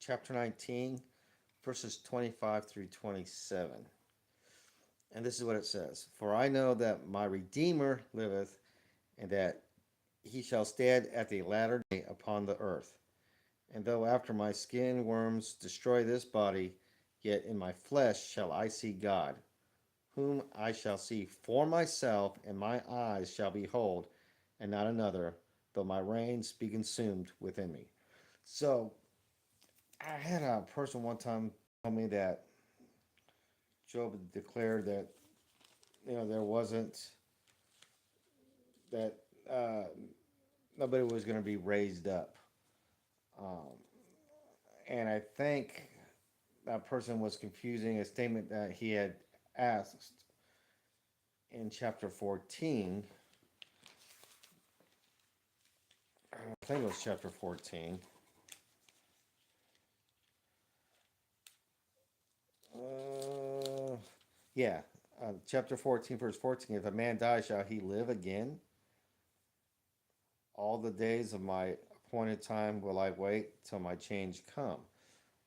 chapter 19, verses 25 through 27. And this is what it says: For I know that my Redeemer liveth, and that he shall stand at the latter day upon the earth. And though after my skin worms destroy this body, yet in my flesh shall I see God, whom I shall see for myself, and my eyes shall behold, and not another, though my reins be consumed within me. So I had a person one time tell me that Job declared that there wasn't that nobody was going to be raised up, um, and I think that person was confusing a statement that he had asked in chapter 14. I think it was chapter 14. Uh, yeah, chapter 14, verse 14. If a man dies, shall he live again? All the days of my appointed time will I wait till my change come.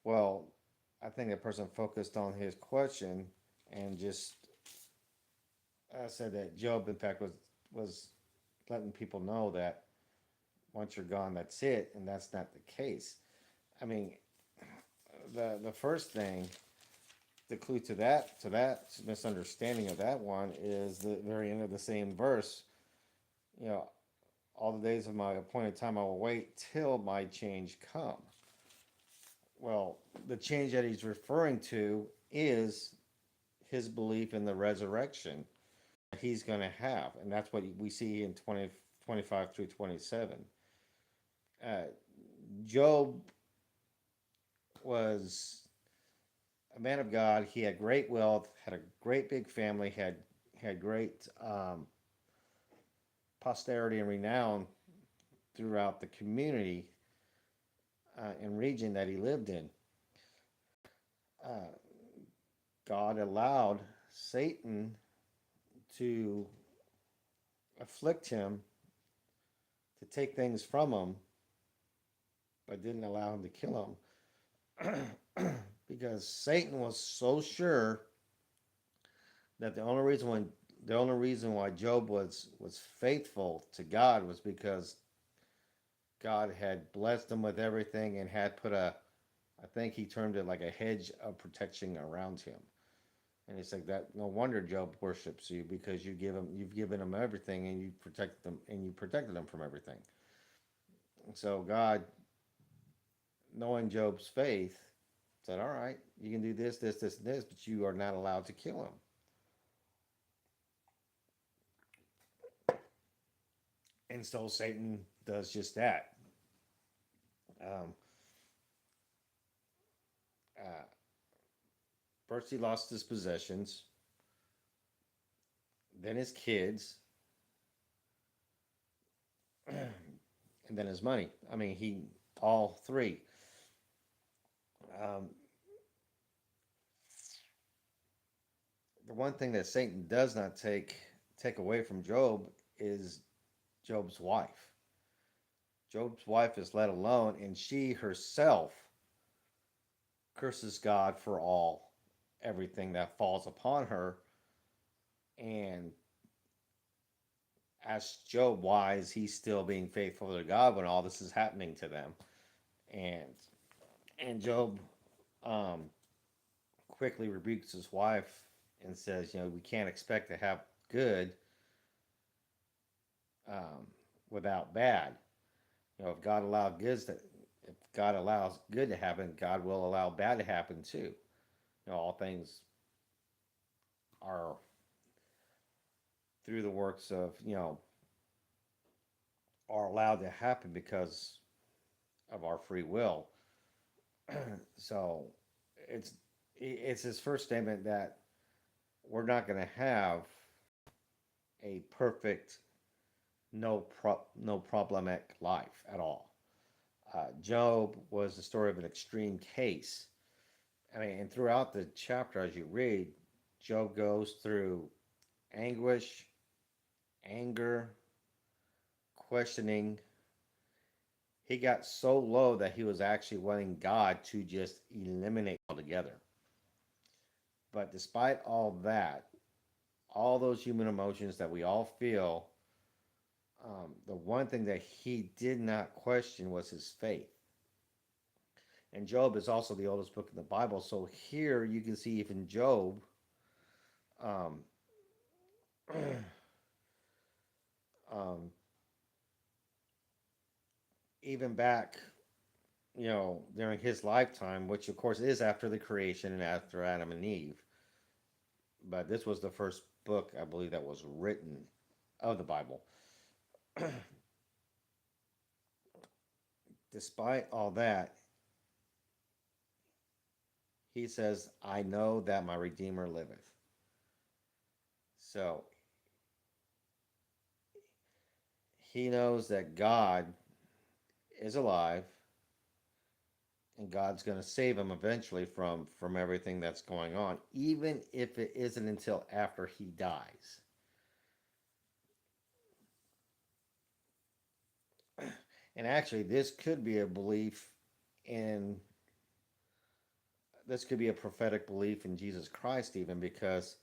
Well, I think that person focused on his question and just said that Job, in fact, was letting people know that once you're gone, that's it, and that's not the case. I mean, the first thing, the clue to that misunderstanding of that one is the very end of the same verse. You know, all the days of my appointed time I will wait till my change come. Well, the change that he's referring to is his belief in the resurrection he's going to have, and that's what we see in 25 through 27. Uh, Job was a man of God. He had great wealth, had a great big family, had great posterity and renown throughout the community and region that he lived in. Uh, God allowed Satan to afflict him, to take things from him, but didn't allow him to kill him because Satan was so sure that the only reason why Job was faithful to God was because God had blessed him with everything and had put I think he termed it like a hedge of protection around him. And it's like that. No wonder Job worships you because you've given him everything, and you protected him from everything. So God, knowing Job's faith, said, "All right, you can do this, this, this, and this, but you are not allowed to kill him." And so Satan does just that. Um, uh, First, he lost his possessions, then his kids, and then his money. I mean, he all three. Um, the one thing that Satan does not take away from Job is Job's wife. Job's wife is let alone, and she herself curses God for all everything that falls upon her, and asks Job why is he still being faithful to God when all this is happening to them. And Job um, quickly rebukes his wife and says, we can't expect to have good um, without bad. If God allowed if God allows good to happen, God will allow bad to happen too. All things are through the works of are allowed to happen because of our free will. So it's it's his first statement that we're not going to have a perfect no problematic life at all. Job was the story of an extreme case. I mean, and throughout the chapter, as you read, Job goes through anguish, anger, questioning he got so low that he was actually wanting God to just eliminate altogether. But despite all that, all those human emotions that we all feel, the one thing that he did not question was his faith. And Job is also the oldest book in the Bible. So here you can see even Job, um, um, even back, during his lifetime, which of course is after the creation and after Adam and Eve. But this was the first book, I believe, that was written of the Bible. Despite all that, he says, I know that my Redeemer liveth. So he knows that God is alive and God's going to save him eventually from everything that's going on, even if it isn't until after he dies. And actually, in this could be a prophetic belief in Jesus Christ, even because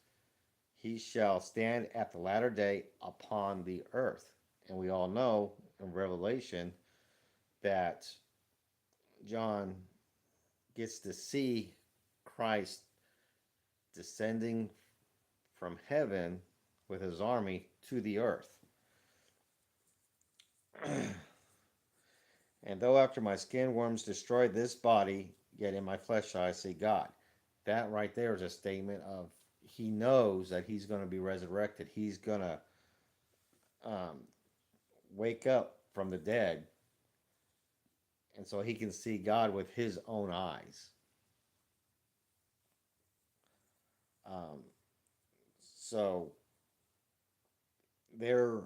he shall stand at the latter day upon the earth. And we all know in Revelation that John gets to see Christ descending from heaven with his army to the earth. And though after my skin worms destroy this body, yet in my flesh I see God. That right there is a statement of he knows that he's going to be resurrected. He's going to um, wake up from the dead, and so he can see God with his own eyes. Um, so there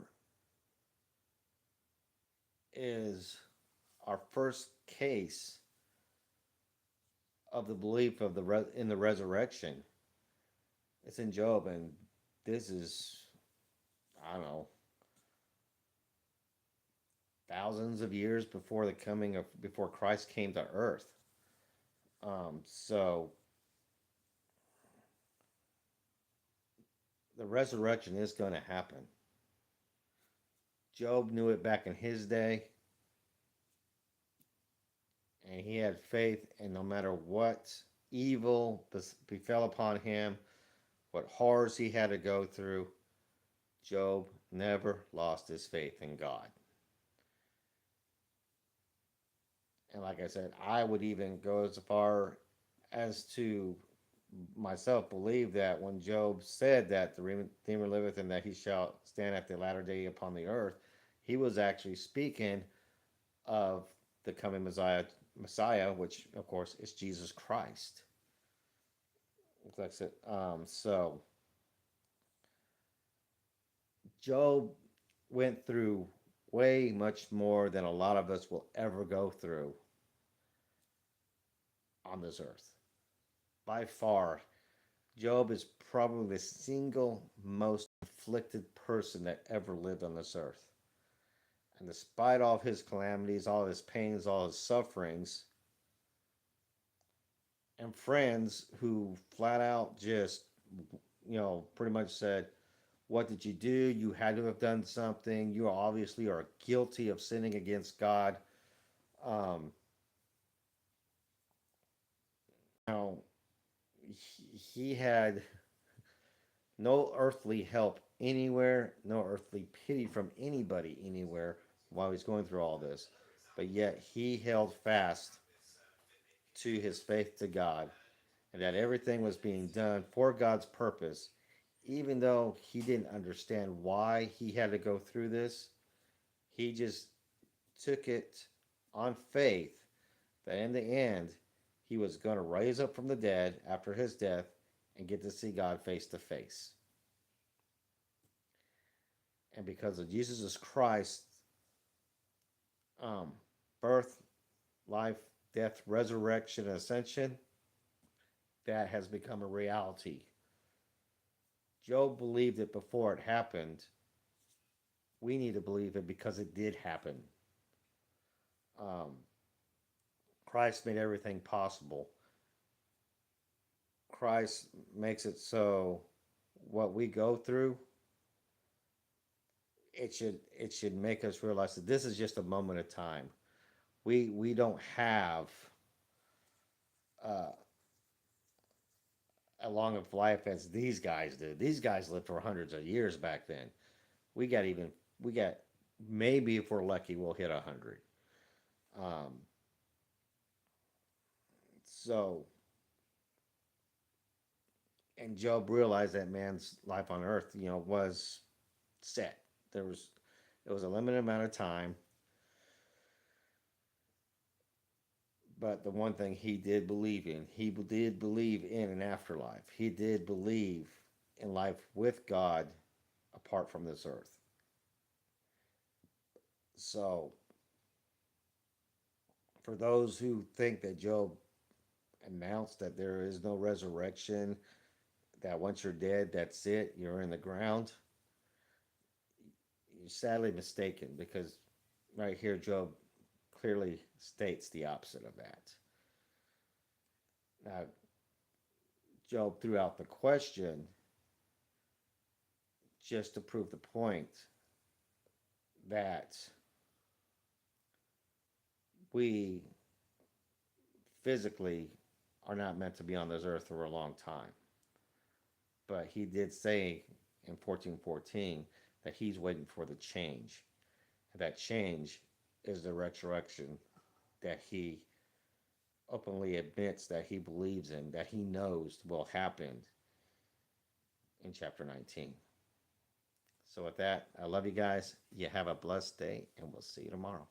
is our first case of the belief of in the resurrection. It's in Job, and this is, I don't know, thousands of years before before Christ came to earth. So the resurrection is going to happen. Job knew it back in his day, and he had faith, and no matter what evil befell upon him, what horrors he had to go through, Job never lost his faith in God. And like I said, I would even go as far as to myself believe that when Job said that the Redeemer liveth and that he shall stand at the latter day upon the earth, he was actually speaking of the coming Messiah, which of course is Jesus Christ. That's it. So Job went through way much more than a lot of us will ever go through on this earth. By far, Job is probably the single most afflicted person that ever lived on this earth. And despite all of his calamities, all of his pains, all his sufferings, and friends who flat out just, pretty much said, what did you do? You had to have done something. You obviously are guilty of sinning against God. Um, now, he had no earthly help anywhere, no earthly pity from anybody anywhere while he's going through all this. But yet he held fast to his faith to God and that everything was being done for God's purpose, even though he didn't understand why he had to go through this. He just took it on faith that in the end he was going to rise up from the dead after his death and get to see God face to face. And because of Jesus Christ's um, birth, life, death, resurrection, and ascension, that has become a reality. Job believed it before it happened. We need to believe it because it did happen. Um, Christ made everything possible. Christ makes it so what we go through, it should make us realize that this is just a moment of time. We don't have uh, as long of life as these guys did. These guys lived for hundreds of years back then. We got maybe if we're lucky we'll hit 100. Um, so and Job realized that man's life on earth, was set. There was it was a limited amount of time, but the one thing he did believe in, he did believe in an afterlife. He did believe in life with God apart from this earth. So, for those who think that Job announced that there is no resurrection, that once you're dead, that's it, you're in the ground, you're sadly mistaken because right here, Job clearly states the opposite of that. Now, Job threw out the question just to prove the point that we physically are not meant to be on this earth for a long time. But he did say in 14:14 that he's waiting for the change. That change is the resurrection that he openly admits that he believes in, that he knows will happen in chapter 19. So, with that, I love you guys. You have a blessed day, and we'll see you tomorrow.